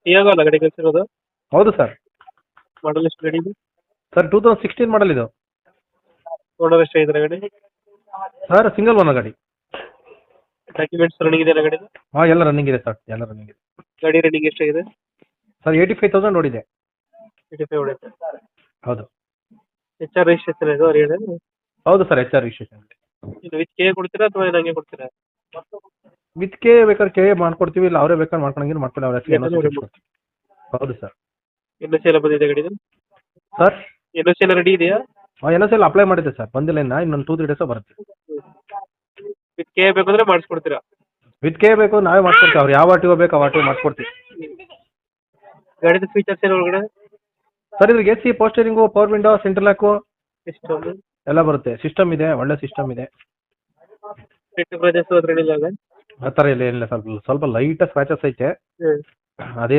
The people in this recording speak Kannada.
ಟಿಯಾಗೋ ಅಲ್ಲ ಗಾಡಿ ಕಳಿಸಿರೋದು? ಹೌದು ಸರ್. ಮಾಡಲ್ ಎಷ್ಟು ಗಾಡಿ ಇದು? ಸರ್ 2016 ಮಾಡಲ್ ಇದು. ಓನರ್ ಎಷ್ಟು ಆಗಿದ್ದಾರೆ ಗಾಡಿ? ಸರ್ ಸಿಂಗಲ್ ಓನರ್ ಗಾಡಿ. ಡಾಕ್ಯುಮೆಂಟ್ಸ್ ರನ್ನಿಂಗ್ ಇದೆಯಾ ಗಾಡಿ? ಹಾಂ ಎಲ್ಲ ರನ್ನಿಂಗ್ ಇದೆ ಸರ್, ಎಲ್ಲ ರನ್ನಿಂಗ್ ಇದೆ. ಗಾಡಿ ರನ್ನಿಂಗ್ ಎಷ್ಟಾಗಿದೆ? ಸರ್ 85,000 ನೋಡಿದೆ. 85 ಹೊಡೆಯುತ್ತೆ. ಹೌದು. HR ರಿಜಿಸ್ಟ್ರೇಷನ್ ಇದು ಹರಿಯಾಣ? ಹೌದು ಸರ್, HR ರಿಜಿಸ್ಟ್ರೇಷನ್. ಇದು ವಿತ್ ಕೆ ಕೊಡ್ತೀರಾ ಅಥವಾ ನಂಗೆ ಕೊಡ್ತೀರಾ? ವಿತ್ ಕೆ ಬೇಕಾದ್ರೆ ಕೆ ಮಾಡ್ಕೊಡ್ತೀವಿ, ಇಲ್ಲ ಅವರೇ ಬೇಕಾದ್ರೆ ಮಾಡ್ಕೊಳಂಗಿದ್ರೆ ಮಾಡ್ಕೊಳ್ಳಿ, ಅವ್ರ ಹೆಸರು ಏನೋ ಕೊಡ್ತೀವಿ. ಹೌದು ಸರ್. NOC ಎಲ್ಲ ಬಂದಿದೆ ಗಾಡಿದು? ಸರ್ NOC ಎಲ್ಲ ರೆಡಿ ಇದೆಯಾ? ಹಾಂ NOC ಎಲ್ಲ ಅಪ್ಲೈ ಮಾಡಿದೆ ಸರ್, ಬಂದಿಲ್ಲ ಇನ್ನು, ಇನ್ನೊಂದು 2-3 ಡೇಸ್ ಬರುತ್ತೆ. ವಿತ್ ಕೆ ಬೇಕಂದ್ರೆ ಮಾಡಿಸ್ಕೊಡ್ತೀರಾ? ವಿತ್ ಕೆ ಬೇಕು ನಾವೇ ಮಾಡ್ಕೊಡ್ತೀವಿ, ಅವ್ರು ಯಾವ ಆರ್ ಬೇಕು ಆ ಆರ್ ಮಾಡ್ಕೊಡ್ತೀವಿ. ಗಾಡಿದು ಫೀಚರ್ಸ್ ಏನು ಒಳಗಡೆ? ಸರ್ ಇದ್ರಿಗೆ AC, ಪೋಸ್ಟರಿಂಗು, power window, central lock system ಎಲ್ಲ ಬರುತ್ತೆ. ಸಿಸ್ಟಮ್ ಇದೆ, ಒಳ್ಳೆ ಸಿಸ್ಟಮ್ ಇದೆ. ಪ್ರಜೆಸ್ ಅದ್ರೇನಿಲ್ಲ ಅಲ್ಲ? ಆ ಥರ ಇಲ್ಲ, ಸ್ವಲ್ಪ ಲೈಟ್ ಸ್ಕ್ರಾಚಸ್ ಐತೆ, ಹ್ಞೂ ಅದೇನು